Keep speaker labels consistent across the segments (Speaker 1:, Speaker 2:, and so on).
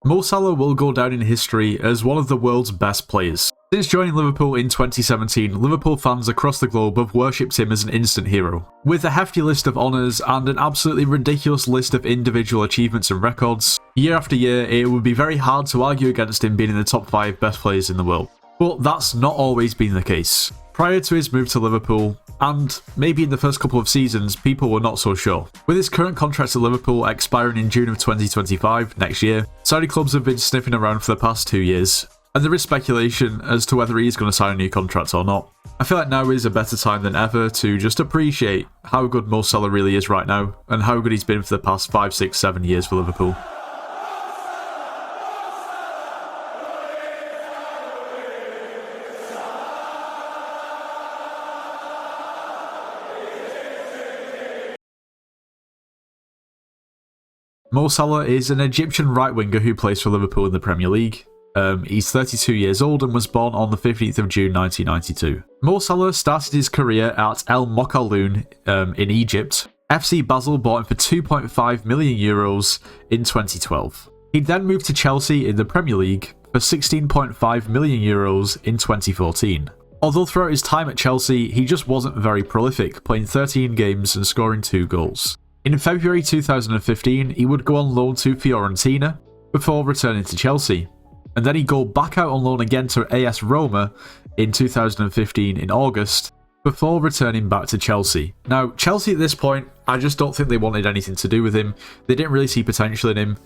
Speaker 1: Mo Salah will go down in history as one of the world's best players. Since joining Liverpool in 2017, Liverpool fans across the globe have worshipped him as an instant hero. With a hefty list of honours and an absolutely ridiculous list of individual achievements and records, year after year it would be very hard to argue against him being in the top 5 best players in the world. But that's not always been the case. Prior to his move to Liverpool, and maybe in the first couple of seasons, people were not so sure. With his current contract at Liverpool expiring in June of 2025, next year, Saudi clubs have been sniffing around for the past 2 years, and there is speculation as to whether he's going to sign a new contract or not. I feel like now is a better time than ever to just appreciate how good Mo Salah really is right now, and how good he's been for the past 5, 6, 7 years for Liverpool. Mo Salah is an Egyptian right winger who plays for Liverpool in the Premier League. He's 32 years old and was born on the 15th of June 1992. Mo Salah started his career at El Mokhaloun in Egypt. FC Basel bought him for €2.5 million in 2012. He then moved to Chelsea in the Premier League for €16.5 million in 2014. Although throughout his time at Chelsea, he just wasn't very prolific, playing 13 games and scoring 2 goals. In February 2015, he would go on loan to Fiorentina before returning to Chelsea, and then he'd go back out on loan again to AS Roma in 2015 in August, before returning back to Chelsea. Now, Chelsea at this point, I just don't think they wanted anything to do with him. They didn't really see potential in him,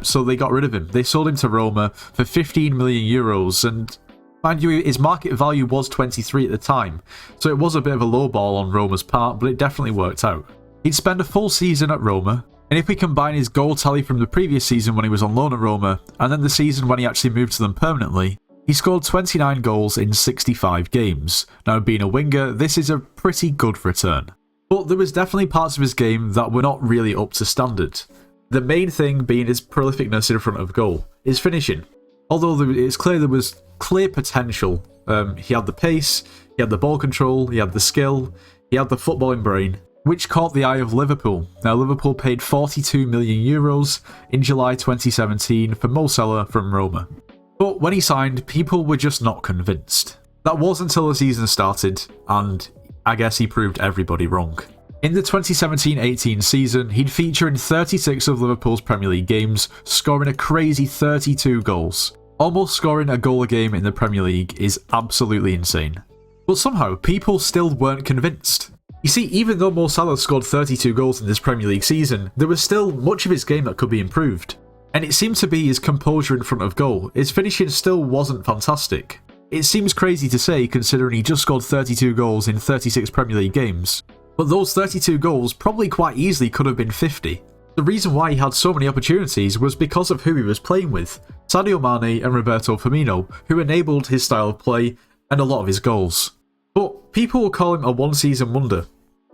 Speaker 1: so they got rid of him. They sold him to Roma for €15 million, and mind you, his market value was 23 at the time, so it was a bit of a low ball on Roma's part, but it definitely worked out. He'd spend a full season at Roma, and if we combine his goal tally from the previous season when he was on loan at Roma, and then the season when he actually moved to them permanently, he scored 29 goals in 65 games. Now, being a winger, this is a pretty good return. But there was definitely parts of his game that were not really up to standard. The main thing being his prolificness in front of goal, his finishing. Although it's clear there was clear potential. He had the pace, he had the ball control, he had the skill, he had the footballing brain, which caught the eye of Liverpool. Now, Liverpool paid €42 million in July 2017 for Mo Salah from Roma. But when he signed, people were just not convinced. That was until the season started, and I guess he proved everybody wrong. In the 2017-18 season, he'd feature in 36 of Liverpool's Premier League games, scoring a crazy 32 goals. Almost scoring a goal a game in the Premier League is absolutely insane. But somehow, people still weren't convinced. You see, even though Mo Salah scored 32 goals in this Premier League season, there was still much of his game that could be improved. And it seemed to be his composure in front of goal. His finishing still wasn't fantastic. It seems crazy to say considering he just scored 32 goals in 36 Premier League games. But those 32 goals probably quite easily could have been 50. The reason why he had so many opportunities was because of who he was playing with, Sadio Mane and Roberto Firmino, who enabled his style of play and a lot of his goals. But people will call him a one-season wonder.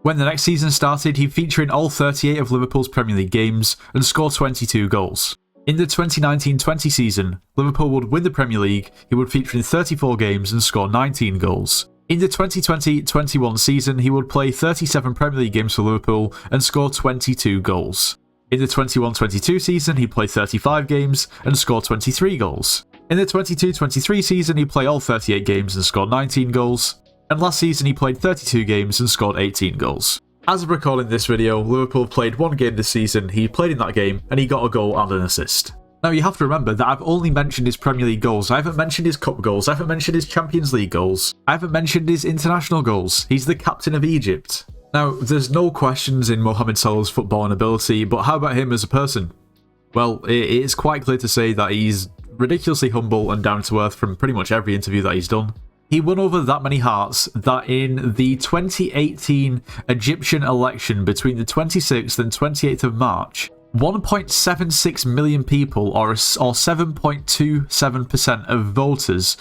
Speaker 1: When the next season started, he'd feature in all 38 of Liverpool's Premier League games and score 22 goals. In the 2019-20 season, Liverpool would win the Premier League, he would feature in 34 games and score 19 goals. In the 2020-21 season, he would play 37 Premier League games for Liverpool and score 22 goals. In the 21-22 season, he played 35 games and scored 23 goals. In the 22-23 season, he played all 38 games and scored 19 goals. And last season he played 32 games and scored 18 goals. As of recording this video, Liverpool played one game this season, he played in that game, and he got a goal and an assist. Now you have to remember that I've only mentioned his Premier League goals, I haven't mentioned his Cup goals, I haven't mentioned his Champions League goals, I haven't mentioned his international goals. He's the captain of Egypt. Now, there's no questions in Mohamed Salah's footballing ability, but how about him as a person? Well, it is quite clear to say that he's ridiculously humble and down to earth from pretty much every interview that he's done. He won over that many hearts that in the 2018 Egyptian election between the 26th and 28th of March, 1.76 million people, or 7.27% of voters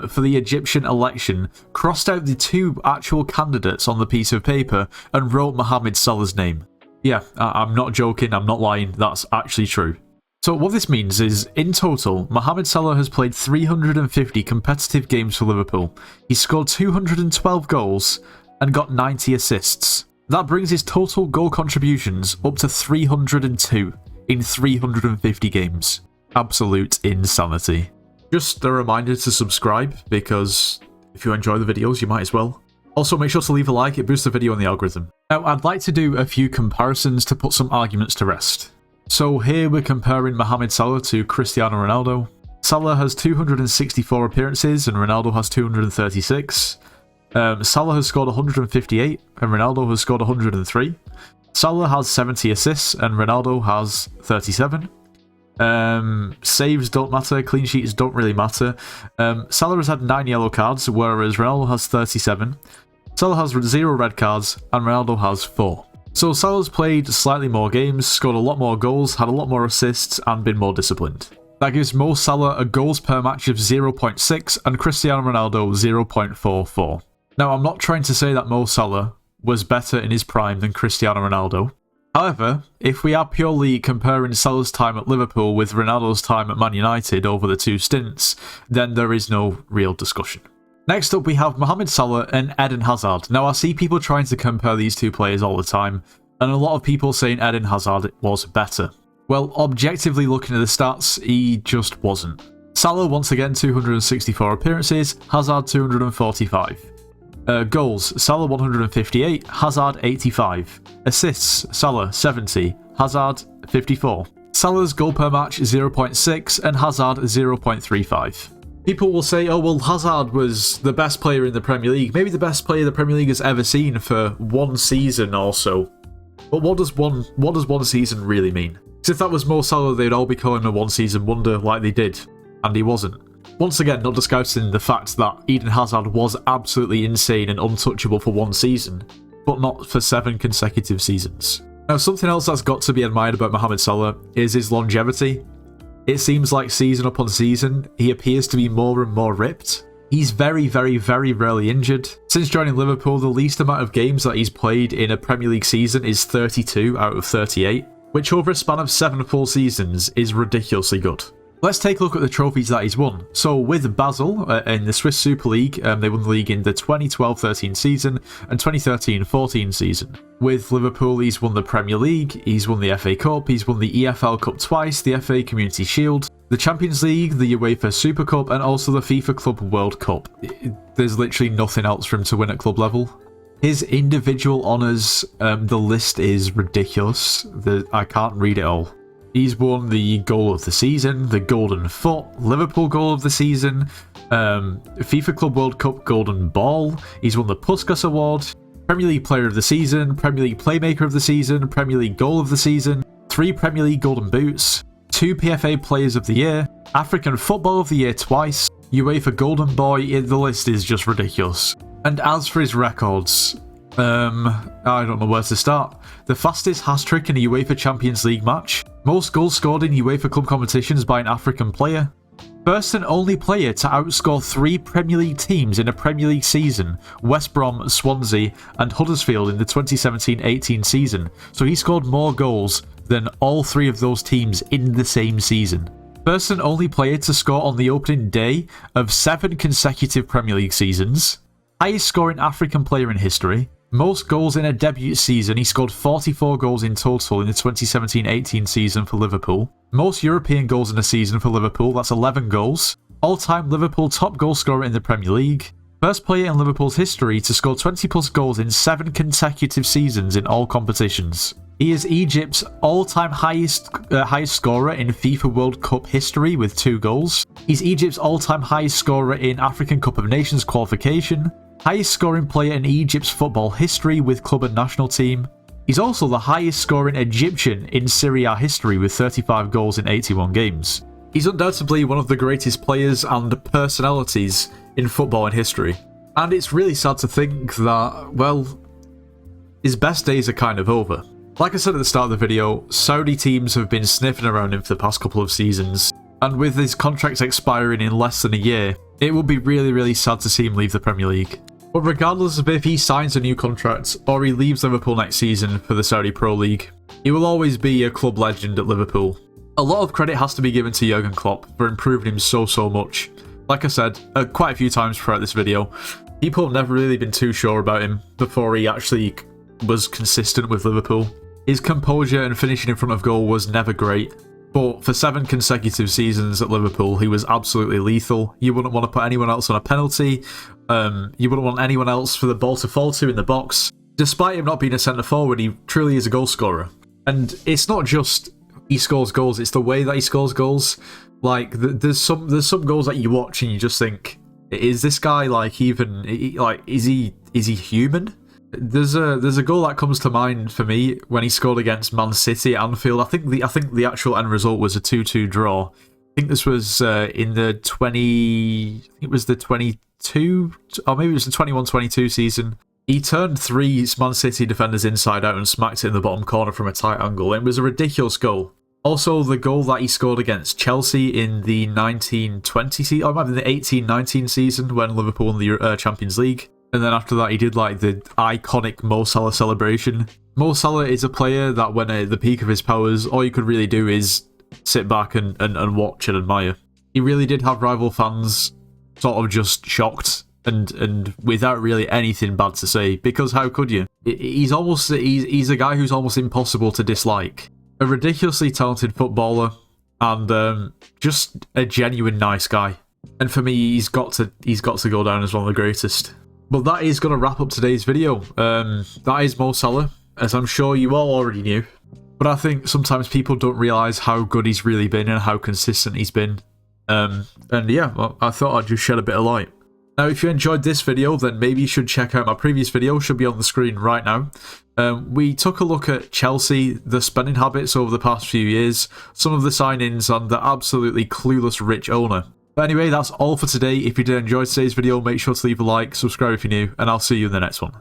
Speaker 1: for the Egyptian election, crossed out the 2 actual candidates on the piece of paper and wrote Mohamed Salah's name. Yeah, I'm not joking, I'm not lying, that's actually true. So what this means is, in total, Mohamed Salah has played 350 competitive games for Liverpool. He scored 212 goals and got 90 assists. That brings his total goal contributions up to 302 in 350 games. Absolute insanity. Just a reminder to subscribe, because if you enjoy the videos, you might as well. Also, make sure to leave a like, it boosts the video in the algorithm. Now, I'd like to do a few comparisons to put some arguments to rest. So here we're comparing Mohamed Salah to Cristiano Ronaldo. Salah has 264 appearances and Ronaldo has 236. Salah has scored 158 and Ronaldo has scored 103. Salah has 70 assists and Ronaldo has 37. Saves don't matter, clean sheets don't really matter. Salah has had 9 yellow cards, whereas Ronaldo has 37. Salah has 0 red cards, and Ronaldo has 4. So Salah's played slightly more games, scored a lot more goals, had a lot more assists, and been more disciplined. That gives Mo Salah a goals per match of 0.6 and Cristiano Ronaldo 0.44. Now, I'm not trying to say that Mo Salah was better in his prime than Cristiano Ronaldo. However, if we are purely comparing Salah's time at Liverpool with Ronaldo's time at Man United over the 2 stints, then there is no real discussion. Next up we have Mohamed Salah and Eden Hazard. Now I see people trying to compare these 2 players all the time, and a lot of people saying Eden Hazard was better. Well, objectively looking at the stats, he just wasn't. Salah once again 264 appearances, Hazard 245. Goals, Salah 158, Hazard 85. Assists, Salah 70, Hazard 54. Salah's goal per match 0.6 and Hazard 0.35. People will say, oh well, Hazard was the best player in the Premier League, maybe the best player the Premier League has ever seen for 1 season or so. But what does one season really mean? Because if that was Mo Salah, they'd all be calling him a 1 season wonder like they did, and he wasn't. Once again, not discounting the fact that Eden Hazard was absolutely insane and untouchable for 1 season, but not for 7 consecutive seasons. Now, something else that's got to be admired about Mohamed Salah is his longevity. It seems like season upon season, he appears to be more and more ripped. He's very, very, very rarely injured. Since joining Liverpool, the least amount of games that he's played in a Premier League season is 32 out of 38, which over a span of 7 full seasons is ridiculously good. Let's take a look at the trophies that he's won. So with Basel in the Swiss Super League, they won the league in the 2012-13 season and 2013-14 season. With Liverpool, he's won the Premier League, he's won the FA Cup, he's won the EFL Cup twice, the FA Community Shield, the Champions League, the UEFA Super Cup, and also the FIFA Club World Cup. There's literally nothing else for him to win at club level. His individual honours, the list is ridiculous. I can't read it all. He's won the Goal of the Season, the Golden Foot, Liverpool Goal of the Season, FIFA Club World Cup Golden Ball. He's won the Puskas Award, Premier League Player of the Season, Premier League Playmaker of the Season, Premier League Goal of the Season, 3 Premier League Golden Boots, 2 PFA Players of the Year, African Football of the Year twice, UEFA Golden Boy. The list is just ridiculous. And as for his records, I don't know where to start. The fastest hat-trick in a UEFA Champions League match. Most goals scored in UEFA club competitions by an African player. First and only player to outscore 3 Premier League teams in a Premier League season. West Brom, Swansea and Huddersfield in the 2017-18 season. So he scored more goals than all 3 of those teams in the same season. First and only player to score on the opening day of 7 consecutive Premier League seasons. Highest scoring African player in history. Most goals in a debut season. He scored 44 goals in total in the 2017-18 season for Liverpool. Most European goals in a season for Liverpool, that's 11 goals. All-time Liverpool top goal scorer in the Premier League. First player in Liverpool's history to score 20 plus goals in 7 consecutive seasons in all competitions. He is Egypt's all-time highest scorer in FIFA World Cup history with 2 goals. He's Egypt's all-time highest scorer in African Cup of Nations qualification. Highest scoring player in Egypt's football history with club and national team. He's also the highest scoring Egyptian in Serie A history with 35 goals in 81 games. He's undoubtedly one of the greatest players and personalities in football in history. And it's really sad to think that, well, his best days are kind of over. Like I said at the start of the video, Saudi teams have been sniffing around him for the past couple of seasons. And with his contract expiring in less than a year, it would be really, really sad to see him leave the Premier League. But regardless of if he signs a new contract or he leaves Liverpool next season for the Saudi Pro League, he will always be a club legend at Liverpool. A lot of credit has to be given to Jurgen Klopp for improving him so much. Like I said quite a few times throughout this video, people have never really been too sure about him before he actually was consistent with Liverpool. His composure and finishing in front of goal was never great. But for 7 consecutive seasons at Liverpool, he was absolutely lethal. You wouldn't want to put anyone else on a penalty. You wouldn't want anyone else for the ball to fall to in the box. Despite him not being a centre-forward, he truly is a goal scorer. And it's not just he scores goals, it's the way that he scores goals. Like, there's some goals that you watch and you just think, is this guy, like, even, like, is he human? There's a goal that comes to mind for me when he scored against Man City at Anfield. I think the actual end result was a 2-2 draw. I think this was in the 22, or maybe it was the 21-22 season. He turned 3 Man City defenders inside out and smacked it in the bottom corner from a tight angle. It was a ridiculous goal. Also, the goal that he scored against Chelsea in the 1920 season, or maybe the 18-19 season when Liverpool won the Champions League. And then after that, he did like the iconic Mo Salah celebration. Mo Salah is a player that when at the peak of his powers, all you could really do is sit back and watch and admire. He really did have rival fans sort of just shocked and without really anything bad to say, because how could you? He's a guy who's almost impossible to dislike. A ridiculously talented footballer and just a genuine nice guy. And for me, he's got to go down as one of the greatest. But that is going to wrap up today's video. That is Mo Salah, as I'm sure you all already knew. But I think sometimes people don't realise how good he's really been and how consistent he's been. And yeah, well, I thought I'd just shed a bit of light. Now, if you enjoyed this video, then maybe you should check out my previous video. Should be on the screen right now. We took a look at Chelsea, the spending habits over the past few years, some of the signings, and the absolutely clueless rich owner. But anyway, that's all for today. If you did enjoy today's video, make sure to leave a like, subscribe if you're new, and I'll see you in the next one.